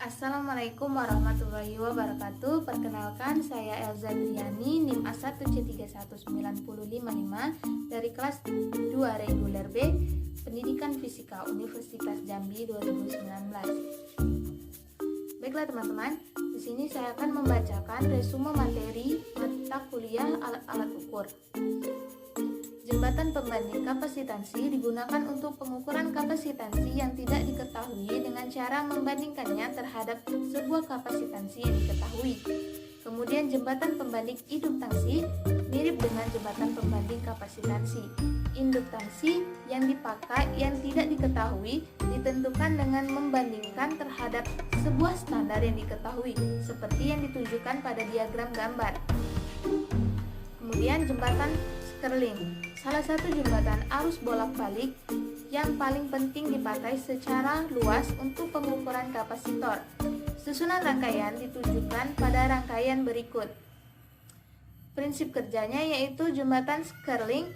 Assalamualaikum warahmatullahi wabarakatuh. Perkenalkan, saya Elza Driani, NIM A1C31955 dari kelas 2 reguler B, Pendidikan Fisika Universitas Jambi 2019. Baiklah teman-teman, di sini saya akan membacakan resume materi mata kuliah alat-alat ukur. Jembatan pembanding kapasitansi digunakan untuk pengukuran kapasitansi yang tidak diketahui dengan cara membandingkannya terhadap sebuah kapasitansi yang diketahui. Kemudian jembatan pembanding induktansi mirip dengan jembatan pembanding kapasitansi. Induktansi yang dipakai yang tidak diketahui ditentukan dengan membandingkan terhadap sebuah standar yang diketahui, seperti yang ditunjukkan pada diagram gambar. Kemudian jembatan Stirling, salah satu jembatan arus bolak-balik yang paling penting dipakai secara luas untuk pengukuran kapasitor. Susunan rangkaian ditunjukkan pada rangkaian berikut. Prinsip kerjanya yaitu jembatan Stirling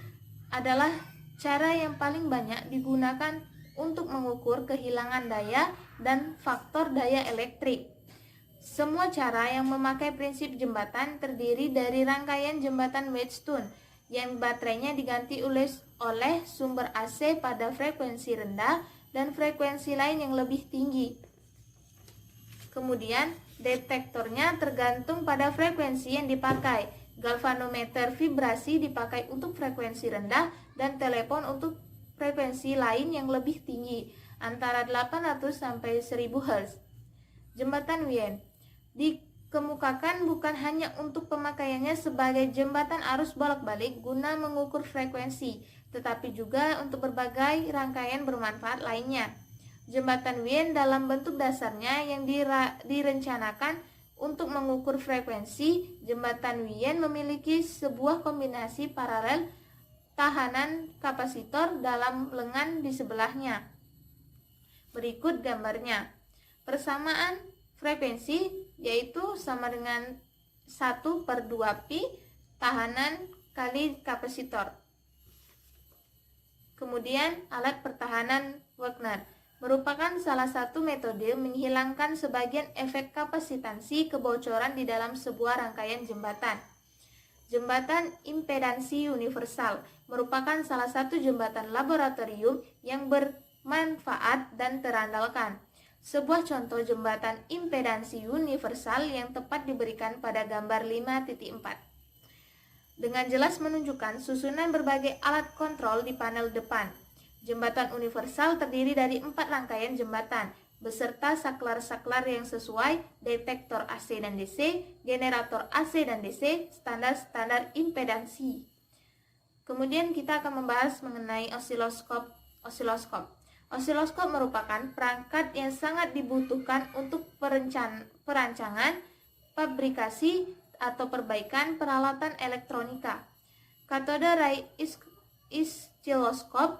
adalah cara yang paling banyak digunakan untuk mengukur kehilangan daya dan faktor daya elektrik. Semua cara yang memakai prinsip jembatan terdiri dari rangkaian jembatan Wheatstone yang baterainya diganti oleh sumber AC pada frekuensi rendah dan frekuensi lain yang lebih tinggi. Kemudian detektornya tergantung pada frekuensi yang dipakai. Galvanometer vibrasi dipakai untuk frekuensi rendah dan telepon untuk frekuensi lain yang lebih tinggi, antara 800 sampai 1000 Hz. Jembatan Wien dikemukakan bukan hanya untuk pemakaiannya sebagai jembatan arus bolak-balik guna mengukur frekuensi, tetapi juga untuk berbagai rangkaian bermanfaat lainnya. Jembatan Wien dalam bentuk dasarnya yang direncanakan untuk mengukur frekuensi, jembatan Wien memiliki sebuah kombinasi paralel tahanan kapasitor dalam lengan di sebelahnya. Berikut gambarnya. Persamaan frekuensi yaitu sama dengan 1/2pi tahanan kali kapasitor. Kemudian alat pertahanan Wagner merupakan salah satu metode menghilangkan sebagian efek kapasitansi kebocoran di dalam sebuah rangkaian jembatan. Jembatan impedansi universal merupakan salah satu jembatan laboratorium yang bermanfaat dan terandalkan. Sebuah contoh jembatan impedansi universal yang tepat diberikan pada gambar 5.4. Dengan jelas menunjukkan susunan berbagai alat kontrol di panel depan. Jembatan universal terdiri dari 4 rangkaian jembatan, beserta saklar-saklar yang sesuai, detektor AC dan DC, generator AC dan DC, standar-standar impedansi. Kemudian kita akan membahas mengenai osiloskop. Osiloskop merupakan perangkat yang sangat dibutuhkan untuk perancangan, fabrikasi, atau perbaikan peralatan elektronika. Katode ray oscilloscope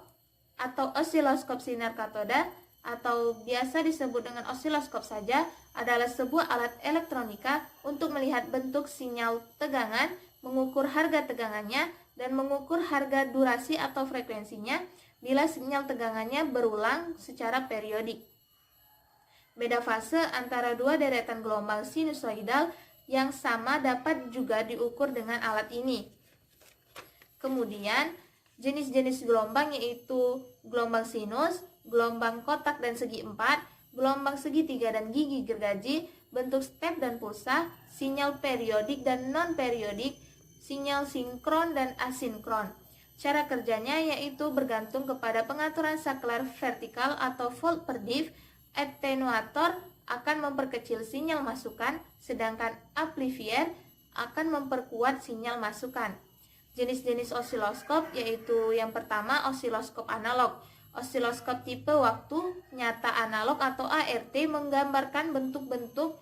atau osiloskop sinar katoda atau biasa disebut dengan osiloskop saja adalah sebuah alat elektronika untuk melihat bentuk sinyal tegangan, mengukur harga tegangannya, dan mengukur harga durasi atau frekuensinya bila sinyal tegangannya berulang secara periodik. Beda fase antara dua deretan gelombang sinusoidal yang sama dapat juga diukur dengan alat ini. Kemudian, jenis-jenis gelombang yaitu gelombang sinus, gelombang kotak dan segi empat, gelombang segitiga dan gigi gergaji, bentuk step dan pulsa, sinyal periodik dan non-periodik, sinyal sinkron dan asinkron. Cara kerjanya yaitu bergantung kepada pengaturan saklar vertikal atau volt per div. Attenuator akan memperkecil sinyal masukan, sedangkan amplifier akan memperkuat sinyal masukan. Jenis-jenis osiloskop yaitu yang pertama osiloskop analog. Osiloskop tipe waktu nyata analog atau ART menggambarkan bentuk-bentuk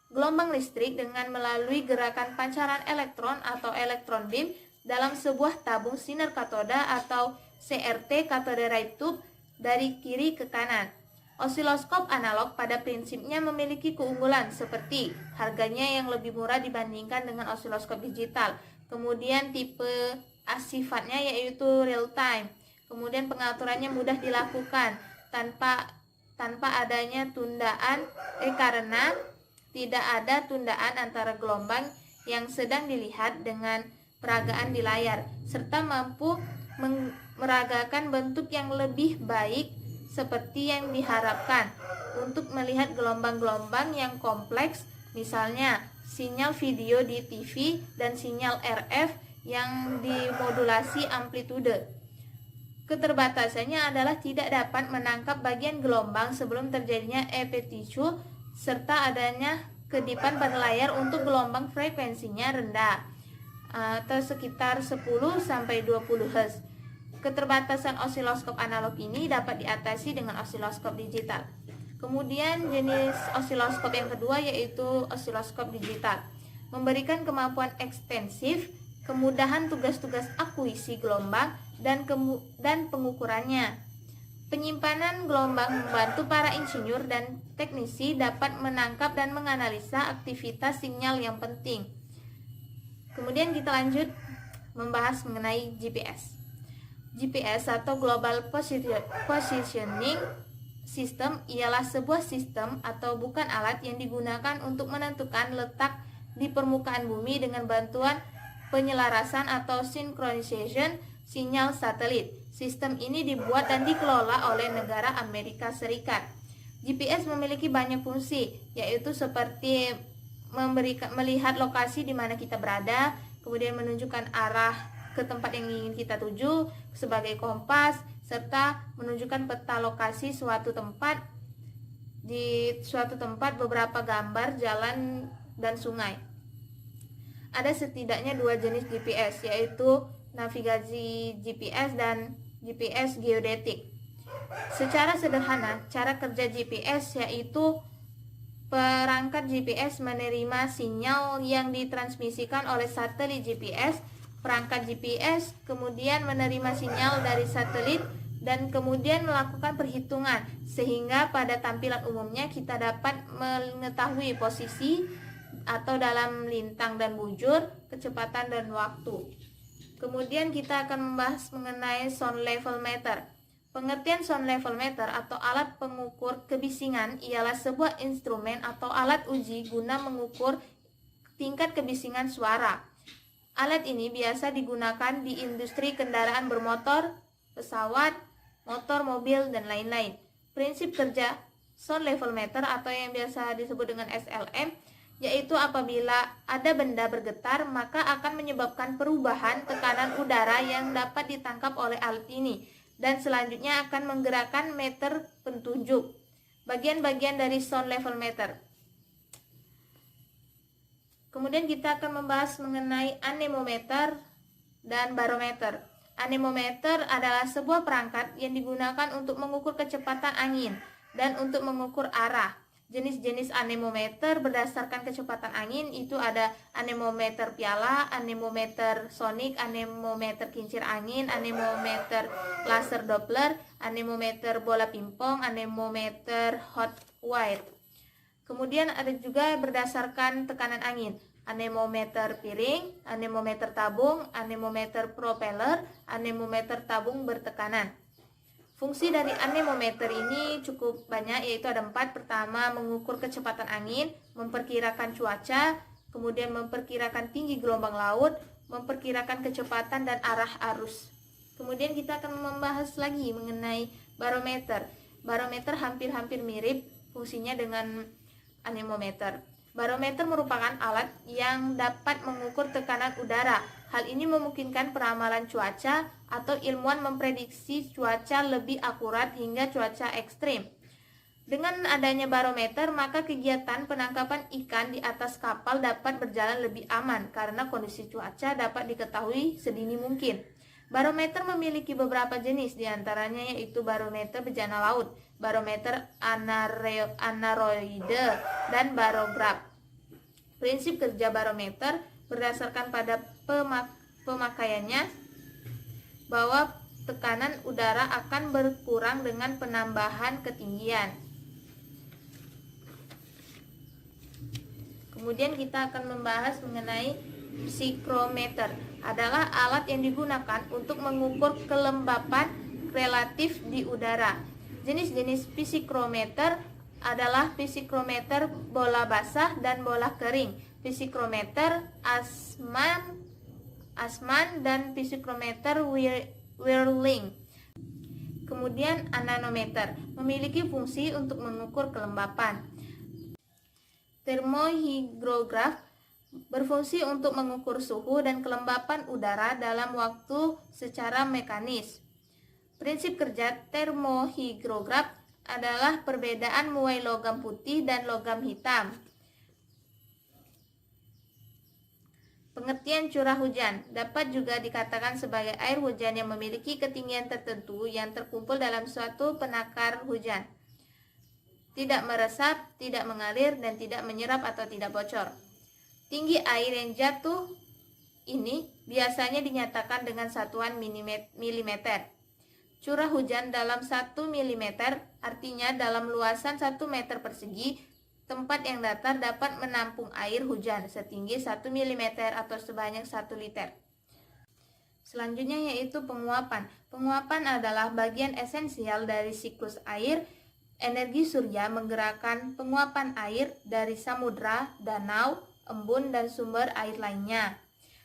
gelombang listrik dengan melalui gerakan pancaran elektron atau elektron beam dalam sebuah tabung sinar katoda atau CRT cathode ray tube dari kiri ke kanan. Osiloskop analog pada prinsipnya memiliki keunggulan seperti harganya yang lebih murah dibandingkan dengan osiloskop digital. Kemudian tipe sifatnya yaitu real time. Kemudian pengaturannya mudah dilakukan tanpa tanpa adanya karena tidak ada tundaan antara gelombang yang sedang dilihat dengan peragaan di layar, serta mampu meragakan bentuk yang lebih baik seperti yang diharapkan untuk melihat gelombang-gelombang yang kompleks, misalnya sinyal video di TV dan sinyal RF yang dimodulasi amplitude. Keterbatasannya adalah tidak dapat menangkap bagian gelombang sebelum terjadinya repetisi, serta adanya kedipan pada layar untuk gelombang frekuensinya rendah atau sekitar 10-20 Hz. Keterbatasan osiloskop analog ini dapat diatasi dengan osiloskop digital. Kemudian jenis osiloskop yang kedua yaitu osiloskop digital. Memberikan kemampuan ekstensif, kemudahan tugas-tugas akuisi gelombang dan pengukurannya. Penyimpanan gelombang membantu para insinyur dan teknisi dapat menangkap dan menganalisa aktivitas sinyal yang penting. Kemudian kita lanjut membahas mengenai GPS. GPS atau Global Positioning System ialah sebuah sistem atau bukan alat yang digunakan untuk menentukan letak di permukaan bumi dengan bantuan penyelarasan atau synchronization sinyal satelit. Sistem ini dibuat dan dikelola oleh negara Amerika Serikat. GPS memiliki banyak fungsi, yaitu seperti melihat lokasi di mana kita berada, kemudian menunjukkan arah ke tempat yang ingin kita tuju sebagai kompas, serta menunjukkan peta lokasi suatu tempat. Di suatu tempat beberapa gambar jalan dan sungai. Ada setidaknya dua jenis GPS, yaitu navigasi GPS dan GPS geodetik. Secara sederhana, cara kerja GPS yaitu perangkat GPS menerima sinyal yang ditransmisikan oleh satelit GPS. Perangkat GPS kemudian menerima sinyal dari satelit dan kemudian melakukan perhitungan, sehingga pada tampilan umumnya kita dapat mengetahui posisi atau dalam lintang dan bujur, kecepatan dan waktu. Kemudian kita akan membahas mengenai sound level meter. Pengertian sound level meter atau alat pengukur kebisingan ialah sebuah instrumen atau alat uji guna mengukur tingkat kebisingan suara. Alat ini biasa digunakan di industri kendaraan bermotor, pesawat, motor, mobil, dan lain-lain. Prinsip kerja sound level meter atau yang biasa disebut dengan SLM yaitu apabila ada benda bergetar maka akan menyebabkan perubahan tekanan udara yang dapat ditangkap oleh alat ini. Dan selanjutnya akan menggerakkan meter pentunjuk. Bagian-bagian dari sound level meter. Kemudian kita akan membahas mengenai anemometer dan barometer. Anemometer adalah sebuah perangkat yang digunakan untuk mengukur kecepatan angin dan untuk mengukur arah. Jenis-jenis anemometer berdasarkan kecepatan angin itu ada anemometer piala, anemometer sonik, anemometer kincir angin, anemometer laser Doppler, anemometer bola pingpong, anemometer hot wire. Kemudian ada juga berdasarkan tekanan angin, anemometer piring, anemometer tabung, anemometer propeller, anemometer tabung bertekanan. Fungsi dari anemometer ini cukup banyak, yaitu ada 4. Pertama, mengukur kecepatan angin, memperkirakan cuaca, kemudian memperkirakan tinggi gelombang laut, memperkirakan kecepatan dan arah arus. Kemudian kita akan membahas lagi mengenai barometer. Barometer hampir-hampir mirip fungsinya dengan anemometer. Barometer merupakan alat yang dapat mengukur tekanan udara. Hal ini memungkinkan peramalan cuaca atau ilmuwan memprediksi cuaca lebih akurat hingga cuaca ekstrim. Dengan adanya barometer, maka kegiatan penangkapan ikan di atas kapal dapat berjalan lebih aman karena kondisi cuaca dapat diketahui sedini mungkin. Barometer memiliki beberapa jenis, diantaranya yaitu barometer bejana laut, barometer anaeroide, dan barograf. Prinsip kerja barometer berdasarkan pada pemakaiannya bahwa tekanan udara akan berkurang dengan penambahan ketinggian. Kemudian kita akan membahas mengenai psikrometer. Adalah alat yang digunakan untuk mengukur kelembapan relatif di udara. Jenis-jenis psikrometer adalah psikrometer bola basah dan bola kering, psikrometer asman dan psikrometer whirling. Kemudian anemometer memiliki fungsi untuk mengukur kelembapan. Termohigrograf berfungsi untuk mengukur suhu dan kelembapan udara dalam waktu secara mekanis. Prinsip kerja termohigrograf adalah perbedaan muai logam putih dan logam hitam. Pengertian curah hujan dapat juga dikatakan sebagai air hujan yang memiliki ketinggian tertentu yang terkumpul dalam suatu penakar hujan. Tidak meresap, tidak mengalir, dan tidak menyerap atau tidak bocor. Tinggi air yang jatuh ini biasanya dinyatakan dengan satuan milimeter. Curah hujan dalam 1 mm artinya dalam luasan 1 meter persegi, tempat yang datar dapat menampung air hujan setinggi 1 mm atau sebanyak 1 liter. Selanjutnya yaitu penguapan. Penguapan adalah bagian esensial dari siklus air. Energi surya menggerakkan penguapan air dari samudra, danau, embun, dan sumber air lainnya.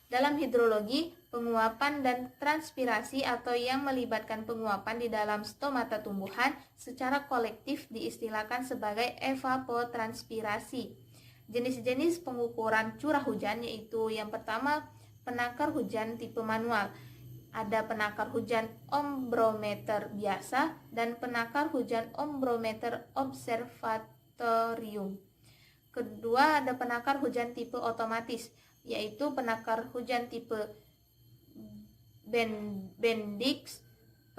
Dalam hidrologi, penguapan dan transpirasi atau yang melibatkan penguapan di dalam stomata tumbuhan secara kolektif diistilahkan sebagai evapotranspirasi. Jenis-jenis pengukuran curah hujan yaitu yang pertama penakar hujan tipe manual. Ada penakar hujan ombrometer biasa dan penakar hujan ombrometer observatorium. Kedua ada penakar hujan tipe otomatis, yaitu penakar hujan tipe Bendix,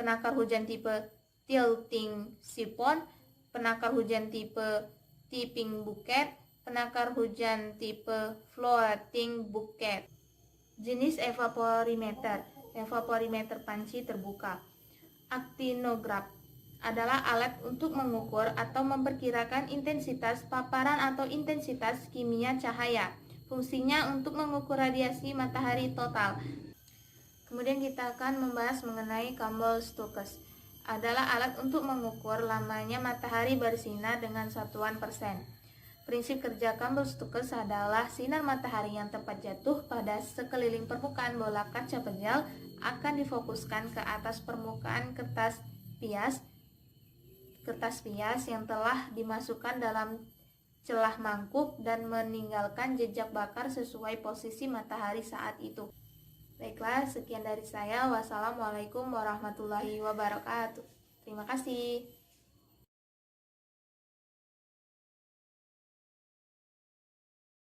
penakar hujan tipe tilting siphon, penakar hujan tipe tipping bucket, penakar hujan tipe floating bucket. Jenis evaporimeter, evaporimeter panci terbuka. Aktinograf adalah alat untuk mengukur atau memperkirakan intensitas paparan atau intensitas kimia cahaya. Fungsinya untuk mengukur radiasi matahari total. Kemudian kita akan membahas mengenai Campbell-Stuckes. Adalah alat untuk mengukur lamanya matahari bersinar dengan satuan persen. Prinsip kerja Campbell-Stuckes adalah sinar matahari yang tepat jatuh pada sekeliling permukaan bola kaca penjal akan difokuskan ke atas permukaan kertas pias yang telah dimasukkan dalam celah mangkuk dan meninggalkan jejak bakar sesuai posisi matahari saat itu. Baiklah, sekian dari saya. Wassalamualaikum warahmatullahi wabarakatuh. Terima kasih.